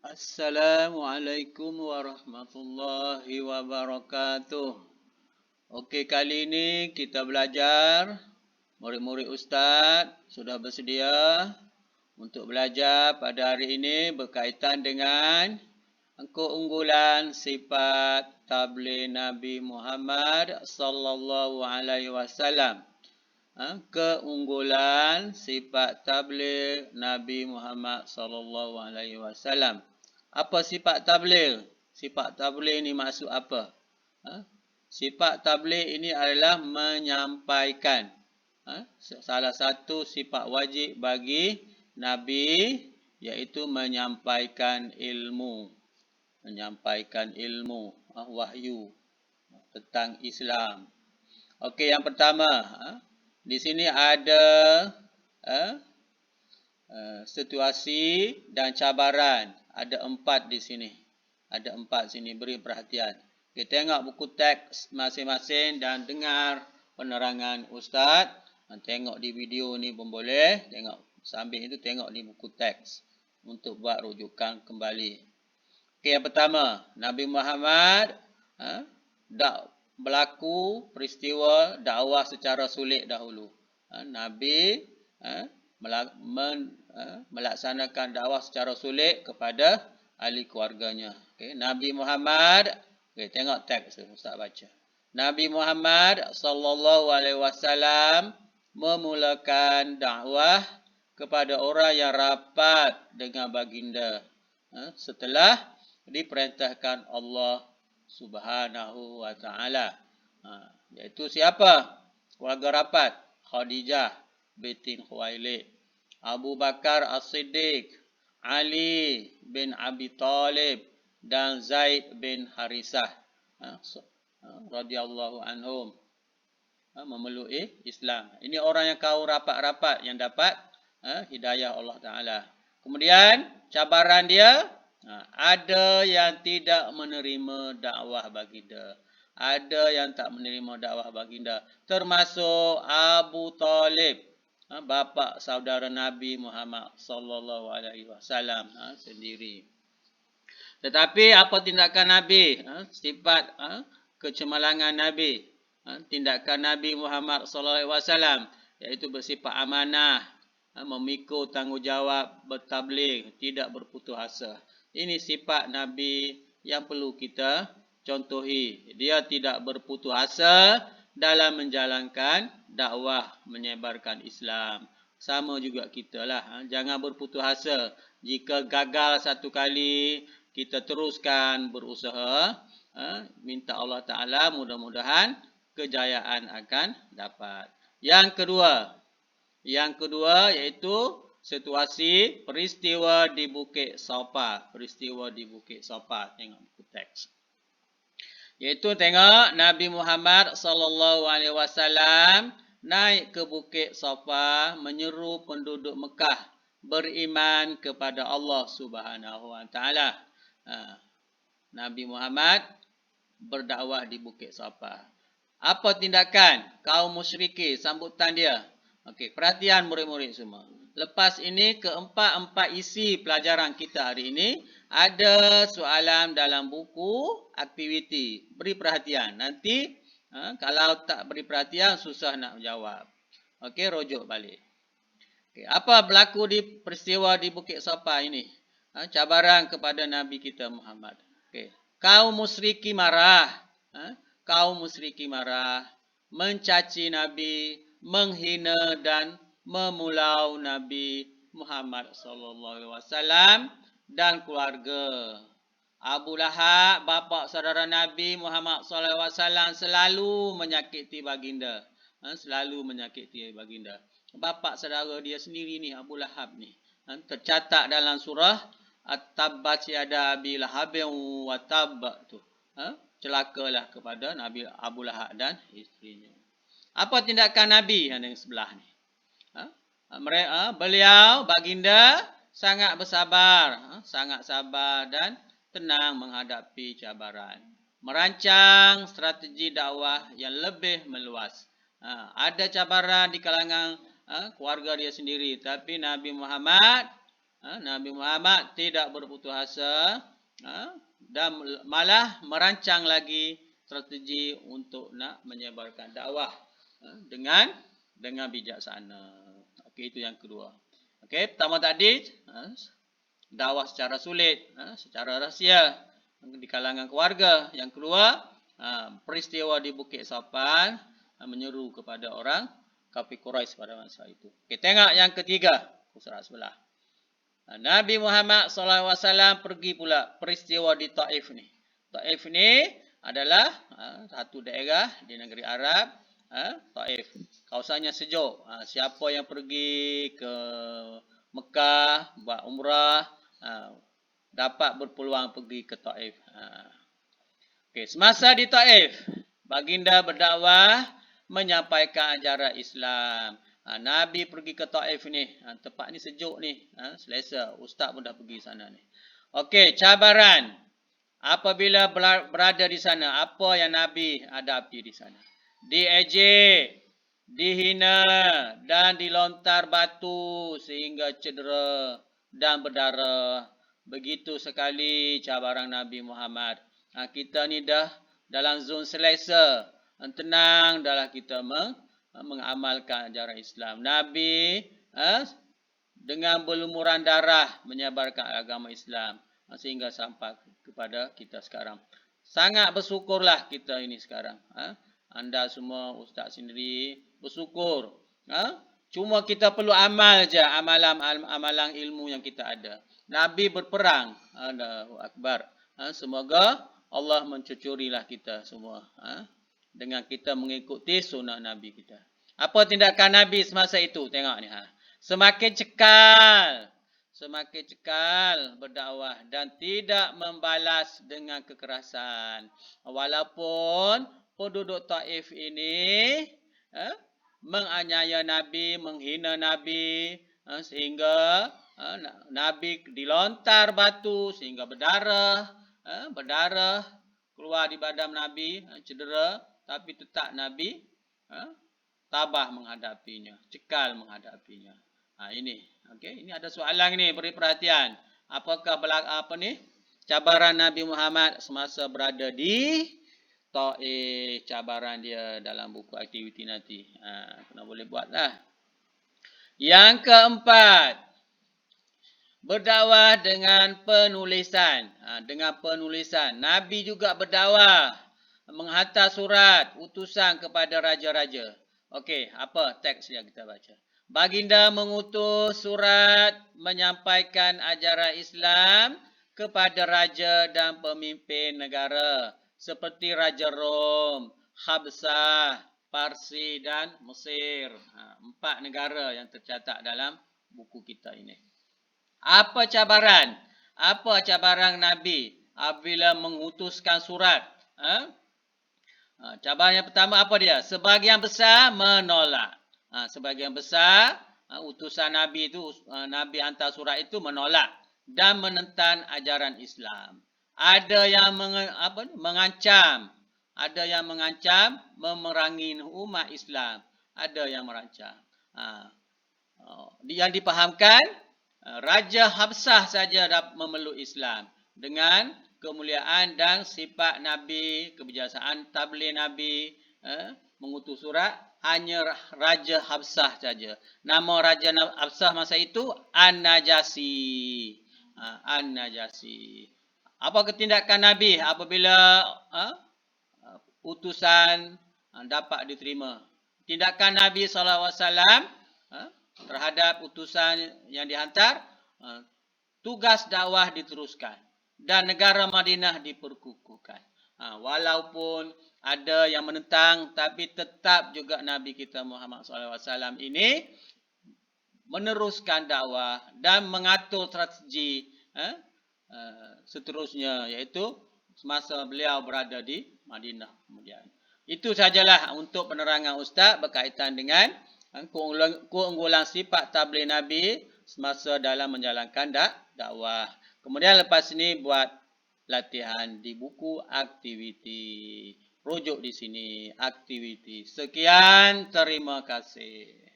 Assalamualaikum warahmatullahi wabarakatuh. Okey, kali ini kita belajar. Murid-murid Ustaz sudah bersedia untuk belajar pada hari ini berkaitan dengan keunggulan sifat tabligh Nabi Muhammad sallallahu alaihi wasallam. Keunggulan sifat tabligh Nabi Muhammad sallallahu alaihi wasallam. Apa sifat tabligh? Sifat tabligh ini maksud apa? Sifat tabligh ini adalah menyampaikan. Salah satu sifat wajib bagi Nabi iaitu menyampaikan ilmu. Menyampaikan ilmu, wahyu tentang Islam. Okey, yang pertama, di sini ada situasi dan cabaran. Ada 4 di sini. Ada 4 sini, beri perhatian. Kita tengok buku teks masing-masing dan dengar penerangan Ustaz. Tengok di video ni pun boleh. Tengok sambil itu tengok di buku teks untuk buat rujukan kembali. Okey, yang pertama, Nabi Muhammad berlaku peristiwa dakwah secara sulit dahulu. Nabi melaksanakan dakwah secara sulit kepada ahli keluarganya. Okay. Nabi Muhammad, okay, tengok teks Ustaz baca. Nabi Muhammad sallallahu alaihi wasallam memulakan dakwah kepada orang yang rapat dengan baginda setelah diperintahkan Allah Subhanahu wa taala. Iaitu siapa? Keluarga rapat. Khadijah binti Khuwailid, Abu Bakar As-Siddiq, Ali bin Abi Talib dan Zaid bin Harisah radhiyallahu anhum memeluk Islam. Ini orang yang kaum rapat-rapat yang dapat hidayah Allah Taala. Kemudian cabaran dia, ada yang tidak menerima dakwah baginda. Ada yang tak menerima dakwah baginda. Termasuk Abu Talib, bapa saudara Nabi Muhammad sallallahu alaihi wasallam sendiri. Tetapi apa tindakan Nabi? Sifat kecemerlangan Nabi. Tindakan Nabi Muhammad sallallahu alaihi wasallam iaitu bersifat amanah, memikul tanggungjawab, bertabligh, tidak berputus asa. Ini sifat Nabi yang perlu kita contohi. Dia tidak berputus asa dalam menjalankan dakwah menyebarkan Islam. Sama juga kita lah. Jangan berputus asa. Jika gagal satu kali, kita teruskan berusaha. Minta Allah Ta'ala mudah-mudahan kejayaan akan dapat. Yang kedua iaitu situasi peristiwa di Bukit Safa. Peristiwa di Bukit Safa. Tengok buku teks. Iaitu tengok Nabi Muhammad sallallahu alaihi wasallam naik ke Bukit Safa menyeru penduduk Mekah beriman kepada Allah Subhanahu wa taala. Nabi Muhammad berdakwah di Bukit Safa. Apa tindakan kaum musyrikin, sambutan dia? Okey, perhatian murid-murid semua. Lepas ini keempat isi pelajaran kita hari ini ada soalan dalam buku aktiviti. Beri perhatian. Nanti kalau tak beri perhatian susah nak menjawab. Okey, rujuk balik. Okay, apa berlaku di peristiwa di Bukit Safa ini? Cabaran kepada Nabi kita Muhammad. Okay. Kaum musyrikin marah. Kaum musyrikin marah, mencaci Nabi, menghina dan memulau Nabi Muhammad sallallahu alaihi wasallam dan keluarga. Abu Lahab, bapa saudara Nabi Muhammad sallallahu alaihi wasallam, selalu menyakiti baginda. Selalu menyakiti baginda. Bapa saudara dia sendiri ni, Abu Lahab ni. Tercatat dalam surah At-Tabbat yada Abi Lahabin wa Tabb tu. Celakalah kepada Nabi Abu Lahab dan isterinya. Apa tindakan Nabi yang di sebelah ni? Beliau, baginda, sangat bersabar. Sangat sabar dan tenang menghadapi cabaran. Merancang strategi dakwah yang lebih meluas. Ada cabaran di kalangan keluarga dia sendiri. Tapi Nabi Muhammad Nabi Muhammad tidak berputus asa dan malah merancang lagi strategi untuk nak menyebarkan dakwah dengan bijaksana. Okey, itu yang kedua. Okey, pertama tadi dakwah secara sulit, secara rahsia di kalangan keluarga. Yang kedua, peristiwa di Bukit Sapan menyeru kepada orang kafir Quraisy pada masa itu. Okey, tengok yang ketiga, surat sebelah. Nabi Muhammad SAW pergi pula peristiwa di Taif ni. Taif ni adalah satu daerah di negeri Arab, Taif. Kawasannya sejuk. Siapa yang pergi ke Mekah buat umrah dapat berpeluang pergi ke Taif. Okey, semasa di Taif, baginda berdakwah menyampaikan ajaran Islam. Nabi pergi ke Taif ni. Tempat ni sejuk ni. Selesa. Ustaz pun dah pergi sana ni. Okey, cabaran. Apabila berada di sana, apa yang Nabi hadapi di sana? Diejek, dihina dan dilontar batu sehingga cedera dan berdarah. Begitu sekali cabaran Nabi Muhammad. Kita ni dah dalam zon selesa. Tenang dalam kita mengamalkan ajaran Islam. Nabi dengan berlumuran darah menyebarkan agama Islam sehingga sampai kepada kita sekarang. Sangat bersyukurlah kita ini sekarang. Anda semua, ustaz sendiri bersyukur. Cuma kita perlu amal je amalan ilmu yang kita ada. Nabi berperang. Allahu Akbar. Semoga Allah mencucurilah kita semua. Dengan kita mengikuti sunnah Nabi kita. Apa tindakan Nabi semasa itu? Tengok ni. Semakin cekal berdakwah dan tidak membalas dengan kekerasan. Walaupun penduduk Taif ini menganiaya Nabi, menghina Nabi, sehingga Nabi dilontar batu sehingga berdarah keluar di badan Nabi, cedera. Tapi tetap Nabi tabah menghadapinya, cekal menghadapinya. Ini, okey. Ini ada soalan ni, beri perhatian. Apakah cabaran Nabi Muhammad semasa berada di Taif, cabaran dia dalam buku aktiviti nanti. Kena boleh buatlah. Yang keempat, berdakwah dengan penulisan. Dengan penulisan, Nabi juga berdakwah menghantar surat utusan kepada raja-raja. Okey, apa teks yang kita baca? Baginda mengutus surat menyampaikan ajaran Islam kepada raja dan pemimpin negara seperti Raja Rom, Habsah, Parsi dan Mesir. 4 negara yang tercatat dalam buku kita ini. Apa cabaran? Apa cabaran Nabi apabila mengutuskan surat? Cabaran yang pertama apa dia? Sebahagian besar menolak. Sebahagian besar utusan Nabi itu, Nabi hantar surat itu menolak dan menentang ajaran Islam. Ada yang mengancam, memerangi umat Islam. Ada yang merancang. Yang dipahamkan, Raja Habsah saja dapat memeluk Islam dengan kemuliaan dan sifat Nabi, kebijaksanaan tabligh Nabi, mengutus surat, hanya Raja Habsah saja. Nama Raja Habsah masa itu An-Najasi. An-Najasi. Apa ketindakan Nabi apabila utusan dapat diterima? Tindakan Nabi SAW terhadap utusan yang dihantar, tugas dakwah diteruskan. Dan negara Madinah diperkukuhkan. Walaupun ada yang menentang, tapi tetap juga Nabi kita Muhammad SAW ini meneruskan dakwah dan mengatur strategi seterusnya, iaitu semasa beliau berada di Madinah kemudian. Itu sajalah untuk penerangan Ustaz berkaitan dengan keunggulan sifat tabligh Nabi semasa dalam menjalankan dakwah. Kemudian lepas ini buat latihan di buku aktiviti. Rujuk di sini aktiviti. Sekian, terima kasih.